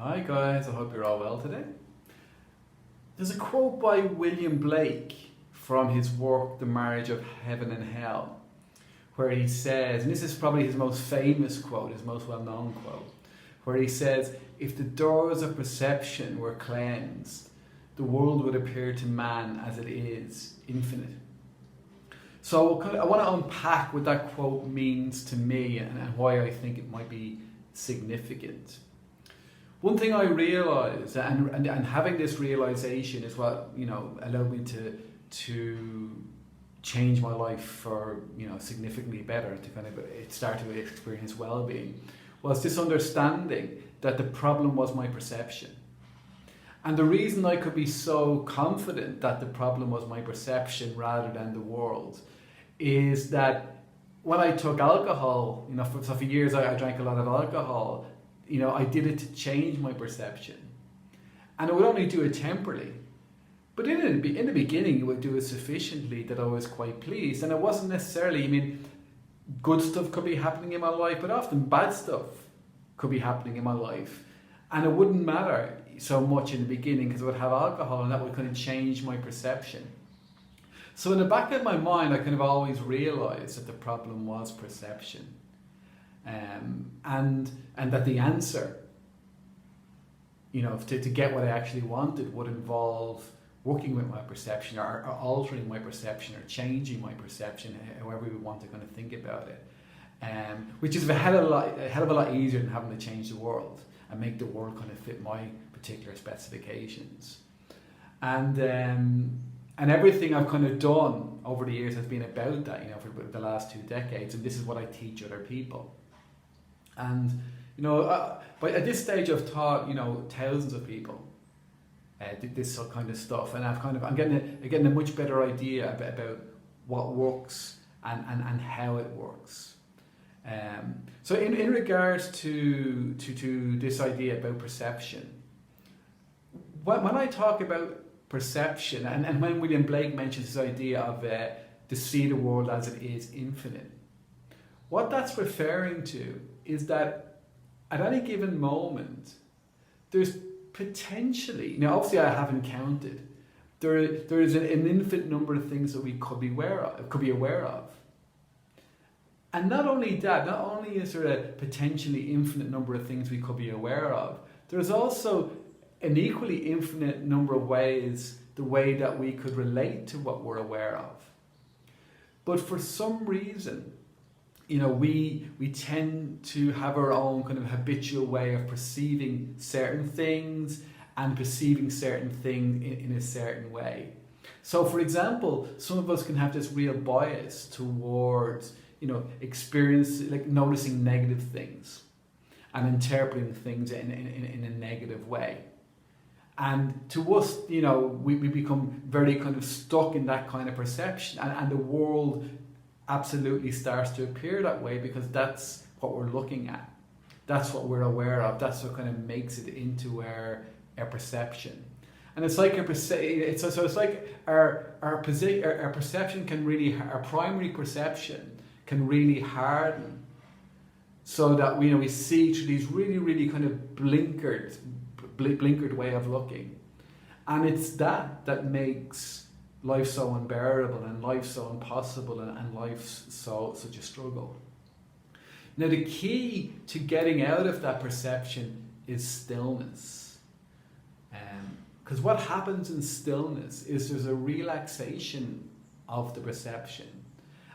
Hi guys, I hope you're all well today. There's a quote by William Blake from his work The Marriage of Heaven and Hell, where he says, and this is probably his most famous quote, his most well-known quote, where he says, if the doors of perception were cleansed, the world would appear to man as it is, infinite. So I want to unpack what that quote means to me and why I think it might be significant. One thing I realised, and having this realisation is what allowed me to change my life for significantly better, to kind of start to experience well-being, was this understanding that the problem was my perception. And the reason I could be so confident that the problem was my perception rather than the world is that when I took alcohol, for years I drank a lot of alcohol. I did it to change my perception, and I would only do it temporarily. But in the beginning, it would do it sufficiently that I was quite pleased, and it wasn't necessarily. Good stuff could be happening in my life, but often bad stuff could be happening in my life, and it wouldn't matter so much in the beginning because I would have alcohol, and that would kind of change my perception. So in the back of my mind, I kind of always realised that the problem was perception. And that the answer, to get what I actually wanted would involve working with my perception or altering my perception or changing my perception, however we want to kind of think about it, which is a hell of a lot easier than having to change the world and make the world kind of fit my particular specifications. And everything I've kind of done over the years has been about that, for the last 2 decades, and this is what I teach other people. And but at this stage I've taught thousands of people this kind of stuff, and I'm getting a much better idea about what works and how it works. So in regards to this idea about perception, when I talk about perception, and when William Blake mentions this idea of to see the world as it is, infinite, what that's referring to is that at any given moment, there's potentially, now obviously I haven't counted, there is an infinite number of things that we could be aware of. And not only that, not only is there a potentially infinite number of things we could be aware of, there's also an equally infinite number of ways, the way that we could relate to what we're aware of. But for some reason, we tend to have our own kind of habitual way of perceiving certain things and perceiving certain things in a certain way. So for example, some of us can have this real bias towards, experience, like noticing negative things and interpreting things in a negative way. And to us, we become very kind of stuck in that kind of perception, and the world absolutely starts to appear that way because that's what we're looking at. That's what we're aware of. That's what kind of makes it into our perception. And it's like our perception can really, our primary perception can really harden, so that we see through these really, really kind of blinkered way of looking, and it's that makes life so unbearable and life so impossible and life such a struggle. Now the key to getting out of that perception is stillness. Because what happens in stillness is there's a relaxation of the perception.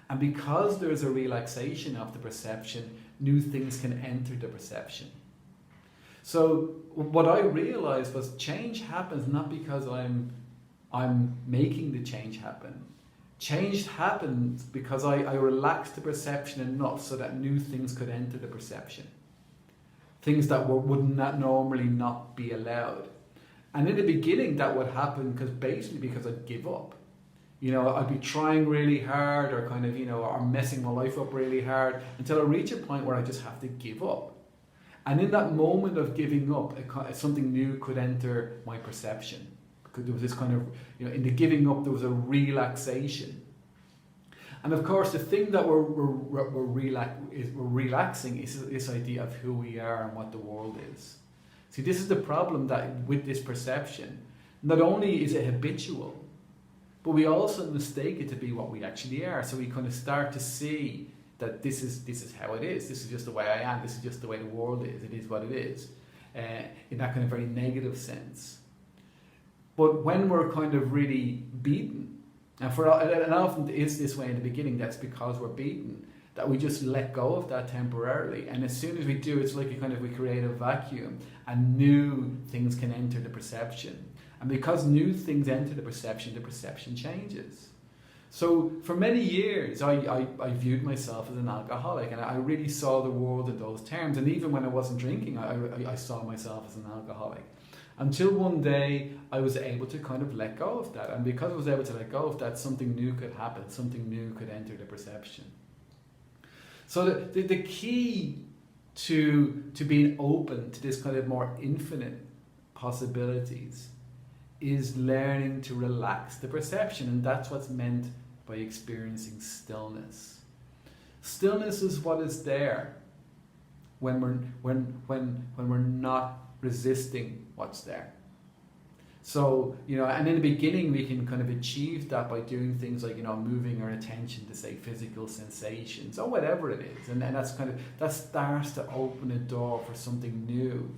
And because there's a relaxation of the perception, new things can enter the perception. So what I realized was change happens not because I'm making the change happen. Change happens because I relaxed the perception enough so that new things could enter the perception. Things that would not normally not be allowed. And in the beginning that would happen because I'd give up. I'd be trying really hard or kind of, or messing my life up really hard until I reach a point where I just have to give up. And in that moment of giving up, something new could enter my perception. Because there was this kind of, in the giving up, there was a relaxation. And of course, the thing that we're relaxing is this idea of who we are and what the world is. See, this is the problem that with this perception. Not only is it habitual, but we also mistake it to be what we actually are. So we kind of start to see that this is how it is. This is just the way I am. This is just the way the world is. It is what it is, in that kind of very negative sense. But when we're kind of really beaten, and often it is this way in the beginning, that's because we're beaten, that we just let go of that temporarily. And as soon as we do, it's like we create a vacuum and new things can enter the perception. And because new things enter the perception changes. So for many years, I viewed myself as an alcoholic, and I really saw the world in those terms. And even when I wasn't drinking, I saw myself as an alcoholic. Until one day, I was able to kind of let go of that. And because I was able to let go of that, something new could happen. Something new could enter the perception. So the key to being open to this kind of more infinite possibilities is learning to relax the perception, and that's what's meant by experiencing stillness. Stillness is what is there when we're not resisting what's there. So, and in the beginning we can kind of achieve that by doing things like, moving our attention to, say, physical sensations or whatever it is. And that starts to open a door for something new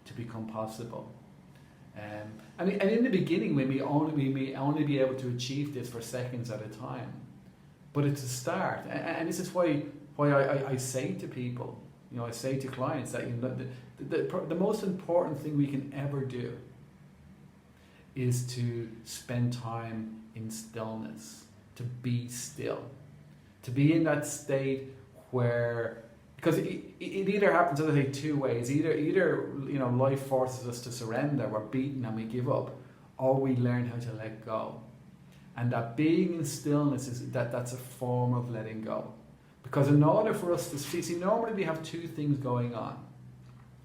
to become possible. And in the beginning, we may only be able to achieve this for seconds at a time. But it's a start. And this is why I say to people, I say to clients that the most important thing we can ever do is to spend time in stillness, to be still, to be in that state where, because it either happens, as I say, two ways. Either life forces us to surrender, we're beaten and we give up, or we learn how to let go. And that being in stillness that's a form of letting go. Because in order for us to see, normally we have two things going on.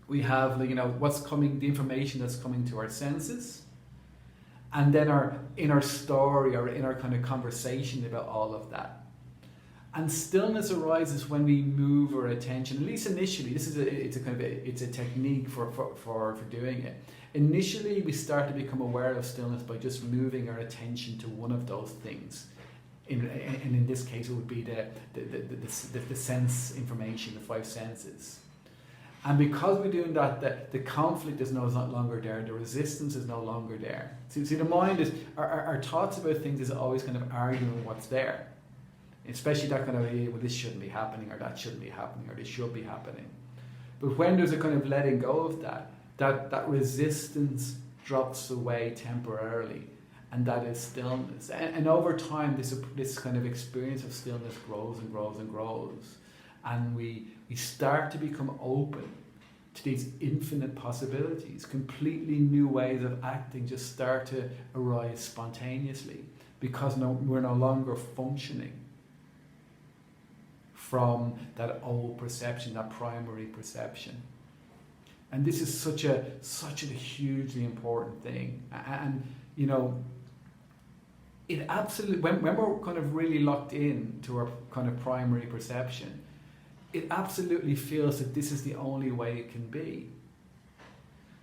We have what's coming, the information that's coming to our senses, and then our inner story, our inner kind of conversation about all of that. And stillness arises when we move our attention, at least initially. It's a technique for doing it. Initially, we start to become aware of stillness by just moving our attention to one of those things. And in this case, it would be the sense information, the five senses. And because we're doing that, the conflict is no longer there, the resistance is no longer there. See, the mind is, our thoughts about things is always kind of arguing what's there. Especially that kind of, well, this shouldn't be happening, or that shouldn't be happening, or this should be happening. But when there's a kind of letting go of that resistance drops away temporarily, and that is stillness. And over time, this kind of experience of stillness grows and grows and grows. And we start to become open to these infinite possibilities. Completely new ways of acting just start to arise spontaneously, because we're no longer functioning from that old perception, that primary perception. And this is such a hugely important thing. And it absolutely, when we're kind of really locked in to our kind of primary perception, it absolutely feels that this is the only way it can be.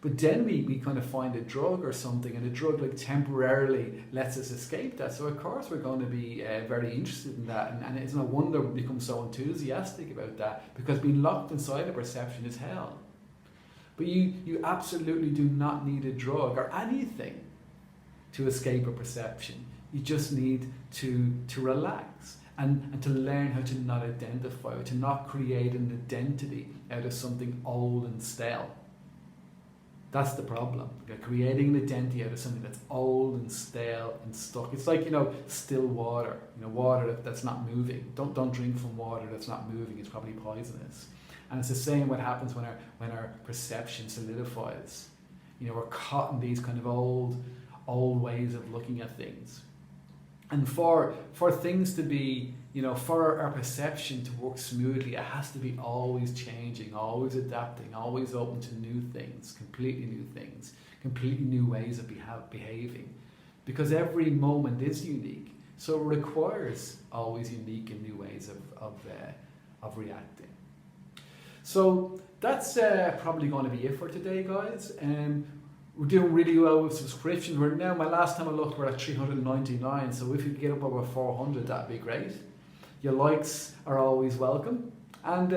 But then we kind of find a drug or something, and the drug temporarily lets us escape that. So of course we're going to be very interested in that, and it's no wonder we become so enthusiastic about that, because being locked inside a perception is hell. But you absolutely do not need a drug or anything to escape a perception. You just need to relax and to learn how to not identify, to not create an identity out of something old and stale. That's the problem. Creating an identity out of something that's old and stale and stuck. It's like, still water. Water that's not moving. Don't drink from water that's not moving. It's probably poisonous. And it's the same what happens when our perception solidifies. We're caught in these kind of old ways of looking at things. And for things to be, for our perception to work smoothly, it has to be always changing, always adapting, always open to new things, completely new ways of behaving. Because every moment is unique, so it requires always unique and new ways of reacting. So that's probably going to be it for today, guys. We're doing really well with subscriptions. We're now, my last time I looked, we're at 399. So if you get up over 400, that'd be great. Your likes are always welcome. And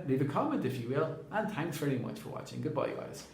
leave a comment if you will. And thanks very much for watching. Goodbye, guys.